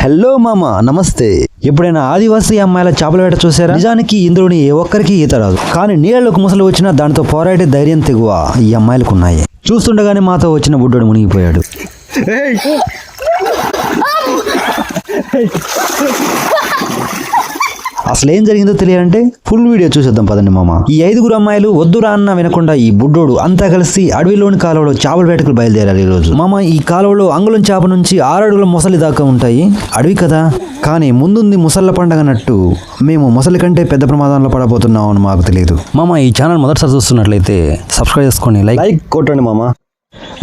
Hello మామ, నమస్తే. ఎప్పుడైనా ఆదివాసీ అమ్మాయిల చేపల వేట చూసారా? నిజానికి ఇందులోని ఏ ఒక్కరికి ఈత రాదు, కానీ నీళ్ళలోకి ముసలు వచ్చినా దాంతో పోరాడే ధైర్యం తెగువ ఈ అమ్మాయిలకు ఉన్నాయి. చూస్తుండగానే మాతో వచ్చిన బుడ్డోడు మునిగిపోయాడు. అసలు ఏం జరిగిందో తెలియాలంటే ఫుల్ వీడియో చూసేద్దాం పదండి మామ. ఈ 5 అమ్మాయిలు వద్దురా అన్న వినకుండా ఈ బుడ్డోడు అంతా కలిసి అడవిలోని కాలువలో చేపల వేటకు బయలుదేరారు. ఈ రోజు మామ ఈ కాలువలో అంగుళం చేప నుంచి 6 అడుగుల మొసలి దాకా ఉంటాయి. అడవి కదా, కానీ ముందుంది ముసళ్ళ పండగ అన్నట్టు మేము మొసలి కంటే పెద్ద ప్రమాదంలో పడబోతున్నాం అని మాకు తెలియదు. మామ ఈ ఛానల్ మొదటిసారి చూస్తున్నట్లయితే సబ్స్క్రైబ్ చేసుకోండి, లైక్ కొట్టండి మామ.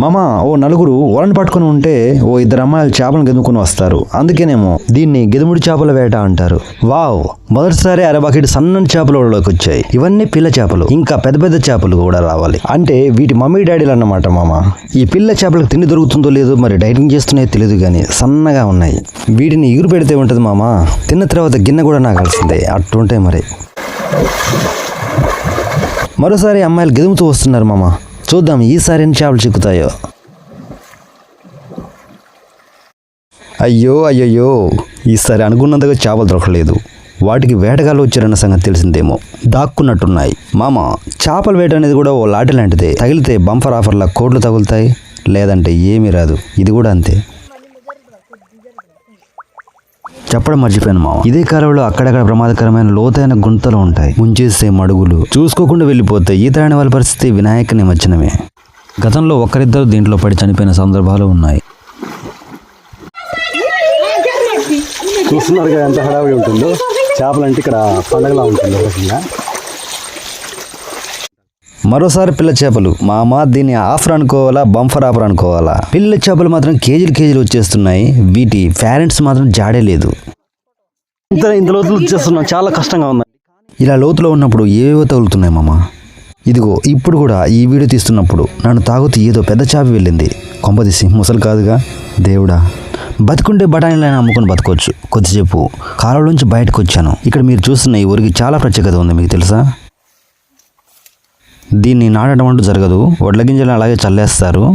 మామ ఓ 4 వలని పట్టుకుని ఉంటే ఓ 2 అమ్మాయిలు చేపలను గెదుముకుని వస్తారు. అందుకేనేమో దీన్ని గెదుముడి చేపల వేట అంటారు. వావ్, మొదటిసారి అరబకెట్ సన్నని చేపలలోకి వచ్చాయి. ఇవన్నీ పిల్ల చేపలు, ఇంకా పెద్ద పెద్ద చేపలు కూడా రావాలి. అంటే వీటి మమ్మీ డాడీలు అన్నమాట మామ. ఈ పిల్ల చేపలకు తిండి దొరుకుతుందో లేదో మరి డైటింగ్ చేస్తున్నాయో తెలియదు, కానీ సన్నగా ఉన్నాయి. వీటిని ఎగురు పెడితే ఉంటుంది మామ, తిన్న తర్వాత గిన్నె కూడా నాగాల్సిందే, అట్టుంటాయి మరి. మరోసారి అమ్మాయిలు గెదుముతూ వస్తున్నారు మామ. చూద్దాం ఈసారి ఎన్ని చేపలు చిక్కుతాయో. అయ్యో ఈసారి అనుకున్నంతగా చేపలు దొరకలేదు. వాటికి వేటగాళ్ళు వచ్చారన్న సంగతి తెలిసిందేమో, దాక్కున్నట్టున్నాయి. మామ చేపల వేట అనేది కూడా ఓ లాటి లాంటిదే. తగిలితే బంపర్ ఆఫర్లా కోట్లు తగులుతాయి, లేదంటే ఏమీ రాదు. ఇది కూడా అంతే. చెప్పడం మర్చిపోయాను మామ, ఇదే కాలంలో అక్కడక్కడ ప్రమాదకరమైన లోతైన గుంతలు ఉంటాయి. ముంచేసే మడుగులు, చూసుకోకుండా వెళ్ళిపోతాయి. ఈత రాని వాళ్ళ పరిస్థితి వినాయక నిమజ్జనమే. గతంలో ఒకరిద్దరు దీంట్లో పడి చనిపోయిన సందర్భాలు ఉన్నాయి. చూస్తున్నారు కదా ఎంత హడావిడి ఉంటుందో. చేపలంటే ఇక్కడ పండగలా ఉంటుంది. మరోసారి పిల్ల చేపలు మామ, దీన్ని ఆఫర్ అనుకోవాలా బంఫర్ ఆఫర్ అనుకోవాలా? పిల్ల చేపలు మాత్రం కేజీలు వచ్చేస్తున్నాయి. వీటి పేరెంట్స్ మాత్రం జాడే లేదు. ఇంత లోతులు వచ్చేస్తున్నాం, చాలా కష్టంగా ఉంది. ఇలా లోతులో ఉన్నప్పుడు ఏవేవో తగులుతున్నాయి మామ. ఇదిగో ఇప్పుడు కూడా ఈ వీడియో తీస్తున్నప్పుడు నన్ను తాగుతూ ఏదో పెద్ద చేప వెళ్ళింది. కొంపదీసి ముసలు కాదుగా. దేవుడా, బతుకుంటే బఠానీలైనా అమ్ముకొని బతకొచ్చు. కొద్దిసేపు కాలువలోంచి బయటకు వచ్చాను. ఇక్కడ మీరు చూస్తున్న ఈ ఊరికి చాలా ప్రత్యేకత ఉంది, మీకు తెలుసా? దీన్ని నాటడం అంటూ జరగదు. వడ్ల గింజలు అలాగే చల్లేస్తారు.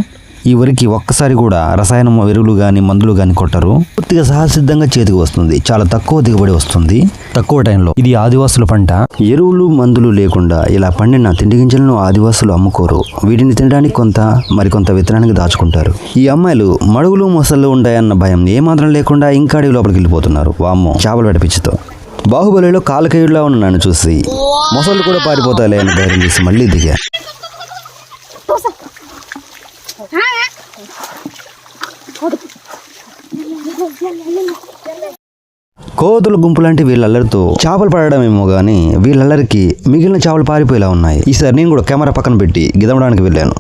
ఈ వరికి ఒక్కసారి కూడా రసాయన ఎరువులు కానీ మందులు కానీ కొట్టరు. పూర్తిగా సహసిద్ధంగా చేతికి వస్తుంది. చాలా తక్కువ దిగుబడి వస్తుంది, తక్కువ టైంలో. ఇది ఆదివాసుల పంట. ఎరువులు మందులు లేకుండా ఇలా పండిన తిండి గింజలను ఆదివాసులు అమ్ముకోరు. వీటిని తినడానికి కొంత, మరికొంత విత్తనానికి దాచుకుంటారు. ఈ అమ్మాయిలు మడుగులు మొసళ్ళు ఉంటాయన్న భయం ఏమాత్రం లేకుండా ఇంకా అడవి లోపలికి వెళ్ళిపోతున్నారు. వామ్మో, చేపలు వేట పిచ్చితో. బాహుబలిలో కాలకేయుడిలా ఉన్న నన్ను చూసి మొసళ్ళు కూడా పారిపోతాయిలే అని ధైర్యం చేసి మళ్ళీ దిగా. కోతుల గుంపులాంటి వీళ్ళల్లరితో చేపలు పడడమేమో గానీ వీళ్ళల్లరికి మిగిలిన చేపలు పారిపోయేలా ఉన్నాయి. ఈసారి నేను కూడా కెమెరా పక్కన పెట్టి గిదమడానికి వెళ్ళాను.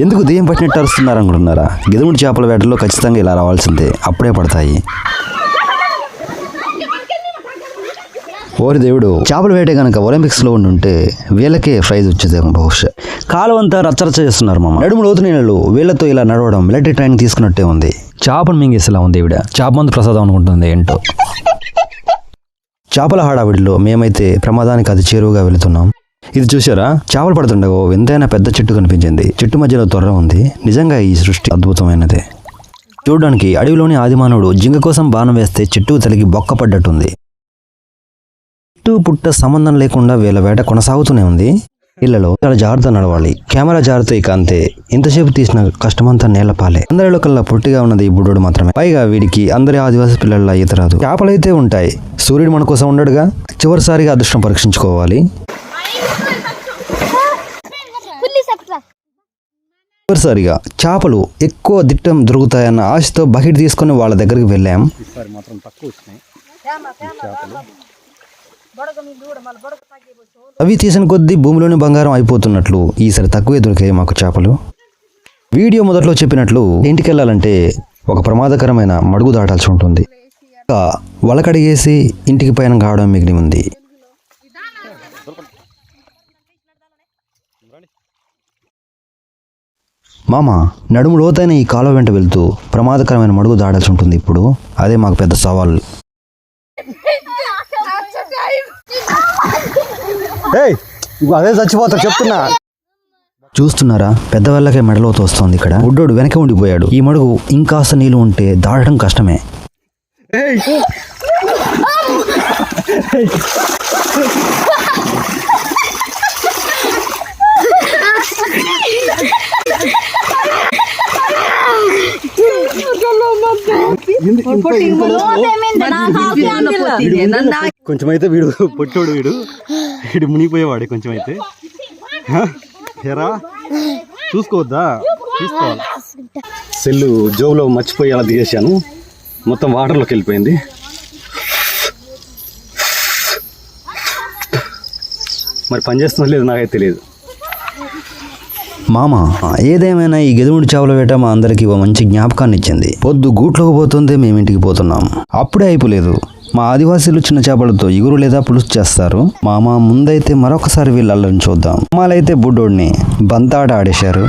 ఎందుకు దెయ్యం పట్టినట్టు అరుస్తున్నారు అనుకుంటున్నారా? గిదముడి చేపల వేటలో ఖచ్చితంగా ఇలా రావాల్సిందే, అప్పుడే పడతాయి. ఓరి దేవుడు, చేపల వేటే కనుక ఒలింపిక్స్లో ఉండుంటే వీళ్ళకే ప్రైజ్ వచ్చేదేమో బహుశా. కాలం అంతా రచ్చరచ్చ చేస్తున్నారు మామ. నడుము లోతు నీళ్ళు వీళ్ళతో ఇలా నడవడం మిలిటరీ ట్రైనింగ్ తీసుకున్నట్టే ఉంది. చేపను మింగేసేలా ఉంది ఈవిడ. చేప మందు ప్రసాదం అనుకుంటుంది ఏంటో. చేపల హడావిడిలో మేమైతే ప్రమాదానికి అతి చేరువుగా వెళుతున్నాం. ఇది చూసారా? చేపలు పడుతుండగా ఎంతైనా పెద్ద చెట్టు కనిపించింది. చెట్టు మధ్యలో తొర్ర ఉంది. నిజంగా ఈ సృష్టి అద్భుతమైనదే. చూడడానికి అడవిలోని ఆదిమానవుడు జింక కోసం బాణం వేస్తే చెట్టుకు తలిగి బొక్క పడ్డట్టుంది. చెట్టు పుట్ట సంబంధం లేకుండా వీళ్ళ వేట కొనసాగుతూనే ఉంది. ఇళ్లలో చాలా జాగ్రత్త నడవాలి. కెమెరా జాగ్రత్త ఇక అంతే. ఇంతసేపు తీసిన కష్టమంతా నేలపాలే. అందరిలో కల్లా పొట్టిగా ఉన్నది ఈ బుడ్డోడు మాత్రమే. పైగా వీడికి అందరి ఆదివాసీ పిల్లల ఈత రాదు. చేపలైతే ఉంటాయి. సూర్యుడు మన కోసం ఉండడుగా. చివరిసారిగా అదృష్టం పరీక్షించుకోవాలి. చివరిసారిగా చేపలు ఎక్కువ దిట్టం దొరుకుతాయన్న ఆశతో బకెట్ తీసుకుని వాళ్ళ దగ్గరికి వెళ్ళాం. అవి తీసిన కొద్దీ భూమిలోని బంగారం అయిపోతున్నట్లు ఈసారి తక్కువే దొరికాయి మాకు చేపలు. వీడియో మొదట్లో చెప్పినట్లు ఇంటికి వెళ్ళాలంటే ఒక ప్రమాదకరమైన మడుగు దాటాల్సి ఉంటుంది. వలకడిగేసి ఇంటికి పైన కావడం మిగిలి ఉంది. మామ నడుము లోతైన ఈ కాలువ వెంట వెళ్తూ ప్రమాదకరమైన మడుగు దాడాల్సి ఉంటుంది. ఇప్పుడు అదే మాకు పెద్ద సవాల్. అదే చచ్చిపోతా చెప్తున్నా. చూస్తున్నారా, పెద్దవాళ్ళకే మెడలోతో వస్తుంది. ఇక్కడ బుడ్డోడు వెనక ఉండిపోయాడు. ఈ మడుగు ఇంకాస్త నీళ్ళు ఉంటే దాటడం కష్టమే. కొంచెం అయితే వీడు పొట్టోడు, వీడు మునిగిపోయేవాడు కొంచెం అయితే. ఎరా చూసుకోవద్దా? చూసుకోవాలి. సెల్లు జోబులో మర్చిపోయి అలా తీసేసాను, మొత్తం వాటర్లోకి వెళ్ళిపోయింది. మరి పని చేస్తుందో లేదు నాకైతే తెలియదు. మామ ఏదేమైనా ఈ గెదుముడి చేపల వేట మా అందరికి ఓ మంచి జ్ఞాపకాన్ని ఇచ్చింది. పొద్దు గూట్లోకి పోతుందే మేము ఇంటికి పోతున్నాం. అప్పుడే అయిపోలేదు. మా ఆదివాసీలు చిన్న చేపలతో ఇగురు లేదా పులుసు చేస్తారు. మామ ముందైతే మరొకసారి వీళ్ళు అల్లరిని చూద్దాం. అమ్మాలైతే బుడ్డోడిని బంతాట ఆడేశారు.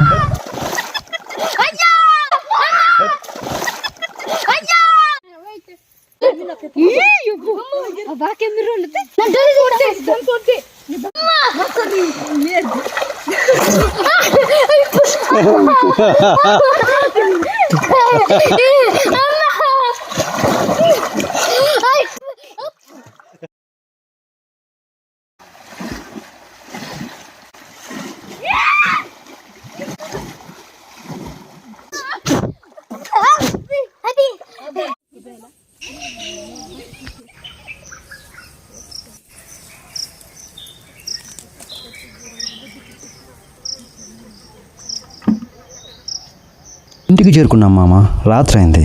ఇంటికి చేరుకున్నాం మామ. రాత్రి అయింది.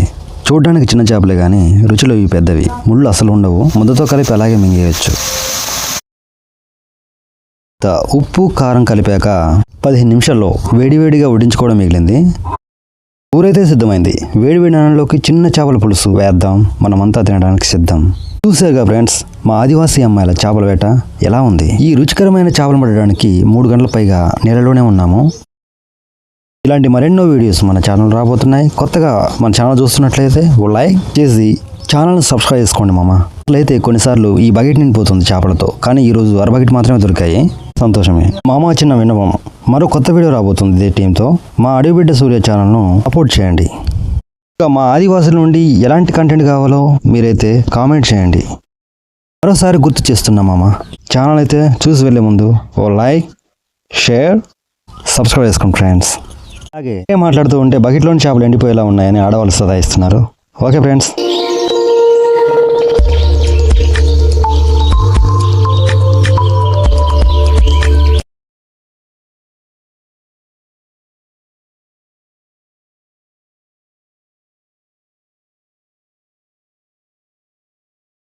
చూడ్డానికి చిన్న చేపలే కానీ రుచిలో ఇవి పెద్దవి. ముళ్ళు అసలు ఉండవు. ముద్దతో కలిపి అలాగే మింగేయచ్చు. ఉప్పు కారం కలిపాక 15 నిమిషాల్లో వేడివేడిగా వడ్డించుకోవడం మిగిలింది. ఊరైతే సిద్ధమైంది. వేడివేడి అన్నంలోకి చిన్న చేపల పులుసు వేద్దాం. మనమంతా తినడానికి సిద్ధం. చూసారుగా ఫ్రెండ్స్, మా ఆదివాసీ అమ్మాయిల చేపల వేట ఎలా ఉంది. ఈ రుచికరమైన చేపలు పడడానికి 3 గంటల పైగా నీళ్ళలోనే ఉన్నాము. ఇలాంటి మరెన్నో వీడియోస్ మన ఛానల్ రాబోతున్నాయి. కొత్తగా మన ఛానల్ చూస్తున్నట్లయితే ఓ లైక్ చేసి ఛానల్ని సబ్స్క్రైబ్ చేసుకోండి మామ. అట్లయితే కొన్నిసార్లు ఈ బకెట్ నిండిపోతుంది చేపలతో, కానీ ఈరోజు బకెట్ మాత్రమే దొరికాయి. సంతోషమే. మామ చిన్న విన్నపం, మరో కొత్త వీడియో రాబోతుంది ఇదే టీంతో. మా అడవిబిడ్డ సూర్య ఛానల్ను సపోర్ట్ చేయండి. ఇంకా మా ఆదివాసుల నుండి ఎలాంటి కంటెంట్ కావాలో మీరైతే కామెంట్ చేయండి. మరోసారి గుర్తు చేస్తున్నా మామ, ఛానల్ అయితే చూసి వెళ్ళే ముందు ఓ లైక్, షేర్, సబ్స్క్రైబ్ చేసుకోండి ఫ్రెండ్స్. అలాగే మాట్లాడుతూ ఉంటే బకెట్లోని చేపలు ఎండిపోయేలా ఉన్నాయని ఆడవాళ్ళు సదాయిస్తున్నారు. Okay friends.